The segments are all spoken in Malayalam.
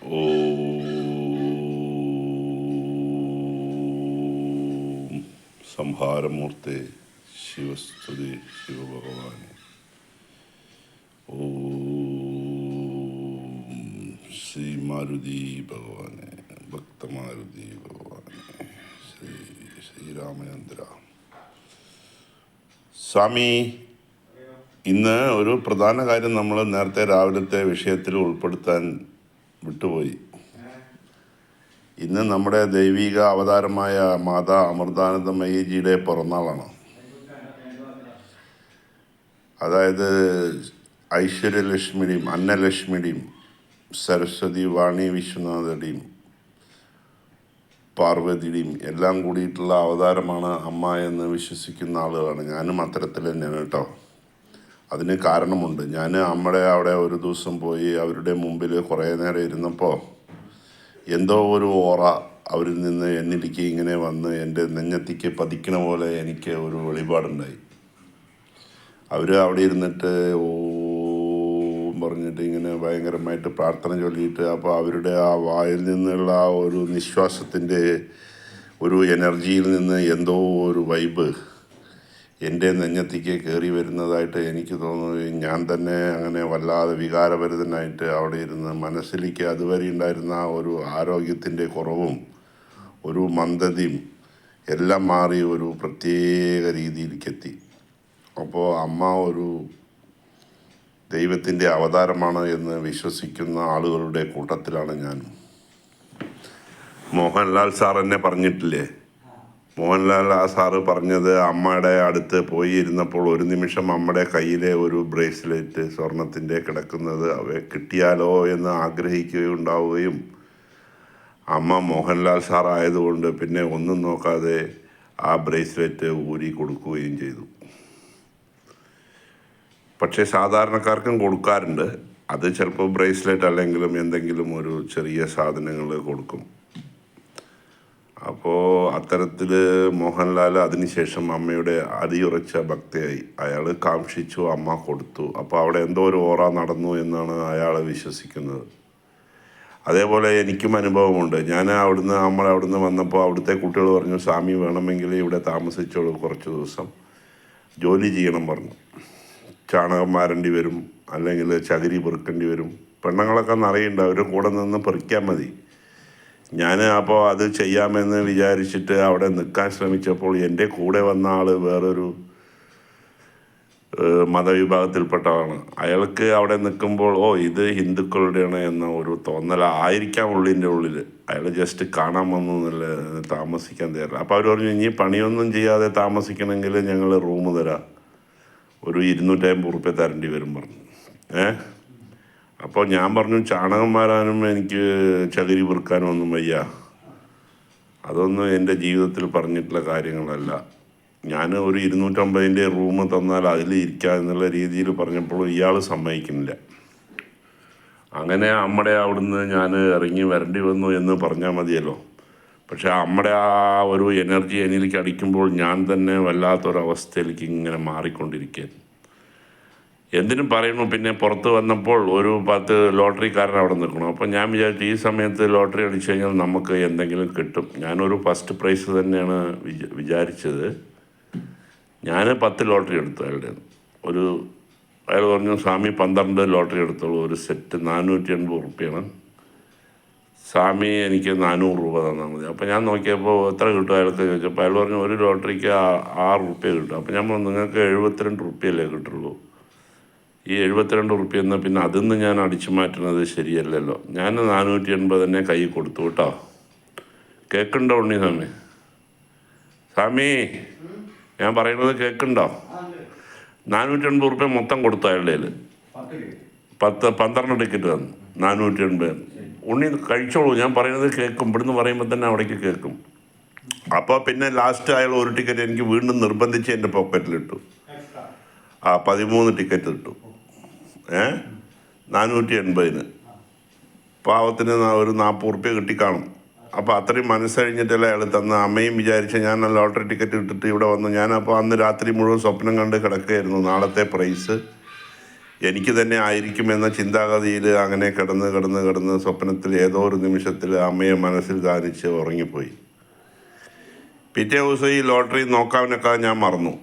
ഓം സംഹാരമൂർത്തെ ശിവസ്തുതി ശിവഭഗവാനെ. ഓം ശ്രീ മാരുതി ഭഗവാനെ, ഭക്തമാരുതി ഭഗവാനെ, ശ്രീരാമചന്ദ്ര സ്വാമി. ഇന്ന് ഒരു പ്രധാന കാര്യം നമ്മൾ നേരത്തെ രാവിലത്തെ വിഷയത്തിൽ ഉൾപ്പെടുത്താൻ വിട്ടുപോയി. ഇന്ന് നമ്മുടെ ദൈവിക അവതാരമായ മാതാ അമൃതാനന്ദമയിജിയുടെ പിറന്നാളാണ്. അതായത് ഐശ്വര്യലക്ഷ്മിയുടെയും അന്നലക്ഷ്മിയുടെയും സരസ്വതി വാണി വിശ്വനാഥയുടെയും പാർവതിയുടെയും എല്ലാം കൂടിയിട്ടുള്ള അവതാരമാണ് അമ്മ എന്ന് വിശ്വസിക്കുന്ന ആളുകളാണ്. ഞാനും അത്തരത്തിൽ തന്നെയാണ് കേട്ടോ. അതിന് കാരണമുണ്ട്. ഞാൻ അമ്മയുടെ അവിടെ ഒരു ദിവസം പോയി അവരുടെ മുമ്പിൽ കുറേ നേരം ഇരുന്നപ്പോൾ എന്തോ ഒരു ഓറ അവരിൽ നിന്ന് എന്നിലേക്ക് ഇങ്ങനെ വന്ന് എൻ്റെ നെഞ്ഞത്തിക്ക് പതിക്കണ പോലെ എനിക്ക് ഒരു വെളിപാടുണ്ടായി. അവർ അവിടെ ഇരുന്നിട്ട് ഓ പറഞ്ഞിട്ട് ഇങ്ങനെ ഭയങ്കരമായിട്ട് പ്രാർത്ഥന ചൊല്ലിയിട്ട്, അപ്പോൾ അവരുടെ ആ വായിൽ നിന്നുള്ള ആ ഒരു നിശ്വാസത്തിൻ്റെ ഒരു എനർജിയിൽ നിന്ന് എന്തോ ഒരു വൈബ് എൻ്റെ നെഞ്ഞത്തിക്ക് കയറി വരുന്നതായിട്ട് എനിക്ക് തോന്നുന്നു. ഞാൻ തന്നെ അങ്ങനെ വല്ലാതെ വികാരഭരിതനായിട്ട് അവിടെ ഇരുന്ന് മനസ്സിലേക്ക് അതുവരെ ഉണ്ടായിരുന്ന ആ ഒരു ആരോഗ്യത്തിൻ്റെ കുറവും ഒരു മന്ദതയും എല്ലാം മാറി ഒരു പ്രത്യേക രീതിയിലേക്കെത്തി. അപ്പോൾ അമ്മ ഒരു ദൈവത്തിൻ്റെ അവതാരമാണ് എന്ന് വിശ്വസിക്കുന്ന ആളുകളുടെ കൂട്ടത്തിലാണ് ഞാൻ. മോഹൻലാൽ സാർ എന്നെ പറഞ്ഞിട്ടില്ലേ, മോഹൻലാൽ ആ സാറ് പറഞ്ഞത് അമ്മയുടെ അടുത്ത് പോയി ഇരുന്നപ്പോൾ ഒരു നിമിഷം അമ്മയുടെ കയ്യിലെ ഒരു ബ്രേസ്ലെറ്റ് സ്വർണത്തിൻ്റെ കിടക്കുന്നത് കിട്ടിയാലോ എന്ന് ആഗ്രഹിക്കുകയുണ്ടാവുകയും അമ്മ മോഹൻലാൽ സാർ ആയതുകൊണ്ട് പിന്നെ ഒന്നും നോക്കാതെ ആ ബ്രേസ്ലെറ്റ് ഊരി കൊടുക്കുകയും ചെയ്തു. പക്ഷേ സാധാരണക്കാർക്കും കൊടുക്കാറുണ്ട്. അത് ചിലപ്പോൾ ബ്രേസ്ലെറ്റ് അല്ലെങ്കിലും എന്തെങ്കിലും ഒരു ചെറിയ സാധനങ്ങൾ കൊടുക്കും. അപ്പോൾ അത്തരത്തിൽ മോഹൻലാൽ അതിനുശേഷം അമ്മയുടെ അതിയുറച്ച ഭക്തയായി. അയാൾ കാംക്ഷിച്ചു, അമ്മ കൊടുത്തു. അപ്പോൾ അവിടെ എന്തോ ഒരു ഓറ നടന്നു എന്നാണ് അയാൾ വിശ്വസിക്കുന്നത്. അതേപോലെ എനിക്കും അനുഭവമുണ്ട്. ഞാൻ അവിടുന്ന് വന്നപ്പോൾ അവിടുത്തെ കുട്ടികൾ പറഞ്ഞു, സ്വാമി വേണമെങ്കിൽ ഇവിടെ താമസിച്ചോളൂ, കുറച്ച് ദിവസം ജോലി ചെയ്യണം പറഞ്ഞു. ചാണകം മാരേണ്ടി വരും, അല്ലെങ്കിൽ ചകിരി പെറുക്കേണ്ടി വരും. പെണ്ണുങ്ങളൊക്കെ നിറയുണ്ട്, അവർ കൂടെ നിന്ന് പെറുക്കിയാൽ മതി. ഞാൻ അപ്പോൾ അത് ചെയ്യാമെന്ന് വിചാരിച്ചിട്ട് അവിടെ നിൽക്കാൻ ശ്രമിച്ചപ്പോൾ എൻ്റെ കൂടെ വന്ന ആൾ വേറൊരു മതവിഭാഗത്തിൽപ്പെട്ടതാണ്. അയാൾക്ക് അവിടെ നിൽക്കുമ്പോൾ ഇത് ഹിന്ദുക്കളുടെയാണ് എന്ന ഒരു തോന്നലായിരിക്കാം ഉള്ളിൻ്റെ ഉള്ളിൽ. അയാൾ ജസ്റ്റ് കാണാൻ വന്നു എന്നല്ല, താമസിക്കാൻ തയ്യാറില്ല. അപ്പോൾ അവർ പറഞ്ഞു, ഇനി പണിയൊന്നും ചെയ്യാതെ താമസിക്കണമെങ്കിൽ ഞങ്ങൾ റൂം തരാം, ഒരു 250 റുപ്യ തരേണ്ടി വരും പറഞ്ഞു. അപ്പോൾ ഞാൻ പറഞ്ഞു, ചാണകം മാറാനും എനിക്ക് ചകിരി പെറുക്കാനും ഒന്നും വയ്യ, അതൊന്നും എൻ്റെ ജീവിതത്തിൽ പറഞ്ഞിട്ടുള്ള കാര്യങ്ങളല്ല. ഞാൻ ഒരു 250ൻ്റെ റൂം തന്നാൽ അതിൽ ഇരിക്കുക എന്നുള്ള രീതിയിൽ പറഞ്ഞപ്പോൾ ഇയാൾ സമ്മതിക്കുന്നില്ല. അങ്ങനെ അമ്മയുടെ അവിടുന്ന് ഞാൻ ഇറങ്ങി വരേണ്ടി വന്നു എന്ന് പറഞ്ഞാൽ മതിയല്ലോ. പക്ഷേ അമ്മയുടെ ആ ഒരു എനർജി എന്നിലേക്ക് അടിക്കുമ്പോൾ ഞാൻ തന്നെ വല്ലാത്തൊരവസ്ഥയിലേക്ക് ഇങ്ങനെ മാറിക്കൊണ്ടിരിക്കുകയായിരുന്നു. എന്തിനും പറയുന്നു. പിന്നെ പുറത്ത് വന്നപ്പോൾ ഒരു 10 ലോട്ടറിക്കാരൻ അവിടെ നിൽക്കണം. അപ്പോൾ ഞാൻ വിചാരിച്ചു ഈ സമയത്ത് ലോട്ടറി അടിച്ചു കഴിഞ്ഞാൽ നമുക്ക് എന്തെങ്കിലും കിട്ടും. ഞാനൊരു ഫസ്റ്റ് പ്രൈസ് തന്നെയാണ് വിചാരിച്ചത്. ഞാൻ 10 ലോട്ടറി എടുത്തു അയാളുടെ. അയാൾ പറഞ്ഞു, സ്വാമി 12 ലോട്ടറി എടുത്തോളൂ, ഒരു സെറ്റ് 480 റുപ്യാണ്, സ്വാമി എനിക്ക് 400 രൂപ തന്നാൽ മതി. അപ്പോൾ ഞാൻ നോക്കിയപ്പോൾ എത്ര കിട്ടും അയാൾക്ക് ചോദിച്ചപ്പോൾ അയാൾ പറഞ്ഞു, ഒരു ലോട്ടറിക്ക് 6 റുപ്യ കിട്ടും. അപ്പോൾ ഞാൻ പറഞ്ഞു, നിങ്ങൾക്ക് 72 റുപ്യല്ലേ കിട്ടുള്ളൂ, ഈ 72 റുപ്യ എന്നാൽ പിന്നെ അതിന്ന് ഞാൻ അടിച്ചു മാറ്റുന്നത് ശരിയല്ലല്ലോ. ഞാൻ 480 തന്നെ കൈ കൊടുത്തു കേട്ടോ. കേൾക്കുണ്ടോ ഉണ്ണി സ്വാമി? സ്വാമി ഞാൻ പറയുന്നത് കേൾക്കുന്നുണ്ടോ? 480 റുപ്യ മൊത്തം കൊടുത്തു അയാളുടെ കയ്യിൽ. 12 ടിക്കറ്റ് തന്നു, 480. ഉണ്ണി കഴിച്ചോളൂ, ഞാൻ പറയുന്നത് കേൾക്കും. ഇവിടുന്ന് പറയുമ്പോൾ തന്നെ അവിടേക്ക് കേൾക്കും. അപ്പോൾ പിന്നെ ലാസ്റ്റ് അയാൾ ഒരു ടിക്കറ്റ് എനിക്ക് വീണ്ടും നിർബന്ധിച്ച് എൻ്റെ പോക്കറ്റിലിട്ടു. 13 ടിക്കറ്റ് ഇട്ടു 480. പാവത്തിന് ഒരു 40 റുപ്യ കിട്ടിക്കാണും. അപ്പോൾ അത്രയും മനസ്സഴിഞ്ഞിട്ടല്ലേ അയാൾ തന്ന. അമ്മയും വിചാരിച്ച ഞാൻ ലോട്ടറി ടിക്കറ്റ് ഇട്ടിട്ട് ഇവിടെ വന്നു. ഞാനപ്പോൾ അന്ന് രാത്രി മുഴുവൻ സ്വപ്നം കണ്ട് കിടക്കുകയായിരുന്നു. നാളത്തെ പ്രൈസ് എനിക്ക് തന്നെ ആയിരിക്കുമെന്ന ചിന്താഗതിയിൽ അങ്ങനെ കിടന്ന് കിടന്ന് കിടന്ന് സ്വപ്നത്തിൽ ഏതോ ഒരു നിമിഷത്തിൽ അമ്മയെ മനസ്സിൽ ധാനിച്ച് ഉറങ്ങിപ്പോയി. പിറ്റേ ദിവസം ഈ ലോട്ടറി നോക്കാനൊക്കെ ഞാൻ മറന്നു.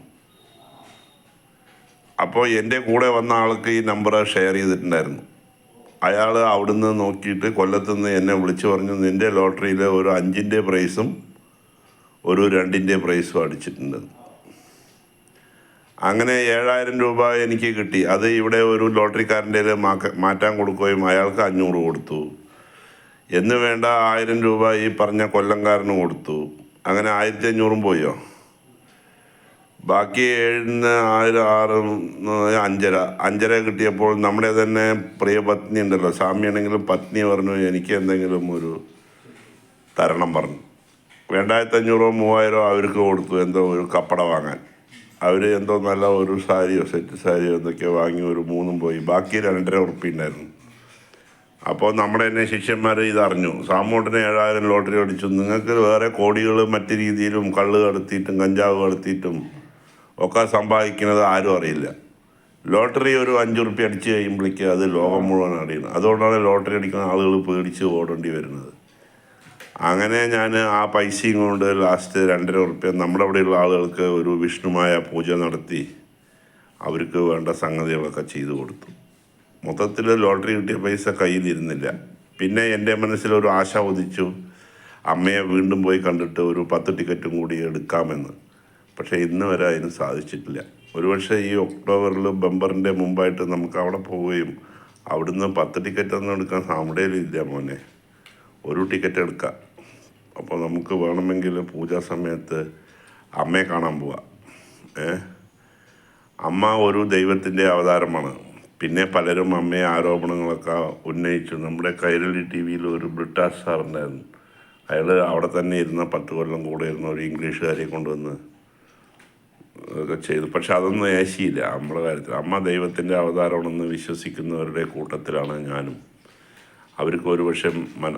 അപ്പോൾ എൻ്റെ കൂടെ വന്ന ആൾക്ക് ഈ നമ്പർ ഷെയർ ചെയ്തിട്ടുണ്ടായിരുന്നു. അയാൾ അവിടുന്ന് നോക്കിയിട്ട് കൊല്ലത്തുനിന്ന് എന്നെ വിളിച്ചു പറഞ്ഞു, നിൻ്റെ ലോട്ടറിയിൽ ഒരു 5ൻ്റെ പ്രൈസും ഒരു 2ൻ്റെ പ്രൈസും അടിച്ചിട്ടുണ്ട്. അങ്ങനെ 7000 രൂപ എനിക്ക് കിട്ടി. അത് ഇവിടെ ഒരു ലോട്ടറിക്കാരൻ്റെ മാറ്റാൻ കൊടുക്കുകയും അയാൾക്ക് 500 കൊടുത്തു. എന്ന് വേണ്ട 1000 രൂപ ഈ പറഞ്ഞ കൊല്ലംകാരന് കൊടുത്തു. അങ്ങനെ 1500 പോയോ. ബാക്കി 7 1000 6 5.5 കിട്ടിയപ്പോൾ നമ്മുടെ തന്നെ പ്രിയ പത്നി ഉണ്ടല്ലോ, സാമ്യാണെങ്കിലും പത്നി പറഞ്ഞു എനിക്ക് എന്തെങ്കിലും ഒരു തരണം പറഞ്ഞു. 2500 3000 അവർക്ക് കൊടുത്തു, എന്തോ ഒരു കപ്പട വാങ്ങാൻ. അവർ എന്തോ നല്ല ഒരു സാരിയോ സെറ്റ് സാരിയോ എന്തൊക്കെയോ വാങ്ങി ഒരു 3 പോയി. ബാക്കി 2.5 ഉറുപ്പിക ഉണ്ടായിരുന്നു. അപ്പോൾ നമ്മുടെ തന്നെ ശിഷ്യന്മാർ ഇതറിഞ്ഞു, സാമൂട്ടിന് 7000 ലോട്ടറി അടിച്ചു, നിങ്ങൾക്ക് വേറെ കോടികൾ മറ്റു രീതിയിലും കള്ള് കടത്തിയിട്ടും കഞ്ചാവ് കടത്തിയിട്ടും ഒക്കെ സമ്പാദിക്കുന്നത് ആരും അറിയില്ല. ലോട്ടറി ഒരു 5 ഉറുപ്പിക അടിച്ച് കഴിയുമ്പോഴേക്ക് അത് ലോകം മുഴുവൻ അറിയണം. അതുകൊണ്ടാണ് ലോട്ടറി അടിക്കുന്ന ആളുകൾ പേടിച്ച് ഓടേണ്ടി വരുന്നത്. അങ്ങനെ ഞാൻ ആ പൈസയും കൊണ്ട് ലാസ്റ്റ് 2.5 ഉറുപ്പിക നമ്മുടെ അവിടെയുള്ള ആളുകൾക്ക് ഒരു വിഷ്ണുമായ പൂജ നടത്തി അവർക്ക് വേണ്ട സംഗതികളൊക്കെ ചെയ്തു കൊടുത്തു. മൊത്തത്തിൽ ലോട്ടറി കിട്ടിയ പൈസ കയ്യിലിരുന്നില്ല. പിന്നെ എൻ്റെ മനസ്സിലൊരു ആശ ഉദിച്ചു, അമ്മയെ വീണ്ടും പോയി കണ്ടിട്ട് ഒരു 10 ടിക്കറ്റും കൂടി എടുക്കാമെന്ന്. പക്ഷേ ഇന്ന് വരെ അതിന് സാധിച്ചിട്ടില്ല. ഒരുപക്ഷെ ഈ ഒക്ടോബറിൽ ബമ്പറിൻ്റെ മുമ്പായിട്ട് നമുക്ക് അവിടെ പോവുകയും അവിടുന്ന് 10 ടിക്കറ്റൊന്നും എടുക്കാൻ നമ്മുടെയിലില്ല മോനെ, ഒരു ടിക്കറ്റ് എടുക്കാം. അപ്പോൾ നമുക്ക് വേണമെങ്കിൽ പൂജാ സമയത്ത് അമ്മയെ കാണാൻ പോവാം. അമ്മ ഒരു ദൈവത്തിൻ്റെ അവതാരമാണ്. പിന്നെ പലരും അമ്മയെ ആരോപണങ്ങളൊക്കെ ഉന്നയിച്ചു. നമ്മുടെ കൈരളി ടി വിയിൽ ഒരു ബ്രിട്ടാസ് സാറുണ്ടായിരുന്നു. അയാൾ അവിടെ തന്നെ ഇരുന്ന 10 കൊല്ലം കൂടെ ഇരുന്ന ഒരു ഇംഗ്ലീഷുകാരെ കൊണ്ടുവന്ന് ഒക്കെ ചെയ്തു. പക്ഷെ അതൊന്നും ഏശിയില്ല നമ്മുടെ കാര്യത്തിൽ. അമ്മ ദൈവത്തിൻ്റെ അവതാരമാണെന്ന് വിശ്വസിക്കുന്നവരുടെ കൂട്ടത്തിലാണ് ഞാനും. അവർക്ക് ഒരുപക്ഷെ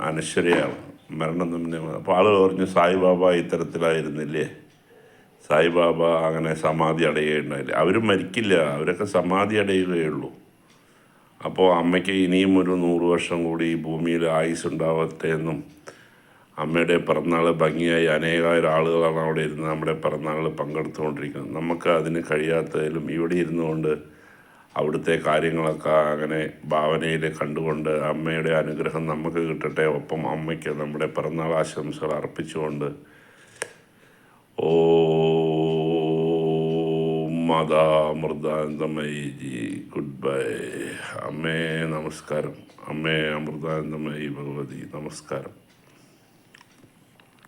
അനശ്വരയാണ്, മരണം തന്നെ. അപ്പോൾ ആളുകൾ പറഞ്ഞു സായിബാബ ഇത്തരത്തിലായിരുന്നില്ലേ, സായിബാബ അങ്ങനെ സമാധി അടയുകയുണ്ടായില്ലേ. അവർ മരിക്കില്ല, അവരൊക്കെ സമാധി അടയുകയുള്ളൂ. അപ്പോൾ അമ്മയ്ക്ക് ഇനിയും ഒരു 100 വർഷം കൂടി ഈ ഭൂമിയിൽ ആയുസ് ഉണ്ടാവട്ടെ എന്നും, അമ്മയുടെ പിറന്നാൾ ഭംഗിയായി അനേകായിരം ആളുകളാണ് അവിടെ ഇരുന്ന് നമ്മുടെ പിറന്നാൾ പങ്കെടുത്തുകൊണ്ടിരിക്കുന്നത്. നമുക്ക് അതിന് കഴിയാത്തതിലും ഇവിടെ ഇരുന്നുകൊണ്ട് അവിടുത്തെ കാര്യങ്ങളൊക്കെ അങ്ങനെ ഭാവനയിൽ കണ്ടുകൊണ്ട് അമ്മയുടെ അനുഗ്രഹം നമുക്ക് കിട്ടട്ടെ. ഒപ്പം അമ്മയ്ക്ക് നമ്മുടെ പിറന്നാൾ ആശംസകൾ അർപ്പിച്ചുകൊണ്ട് അമൃതാനന്ദമയി ജി ഗുഡ് ബൈ. അമ്മേ നമസ്കാരം. അമ്മേ അമൃതാനന്ദമയി ഭഗവതി നമസ്കാരം.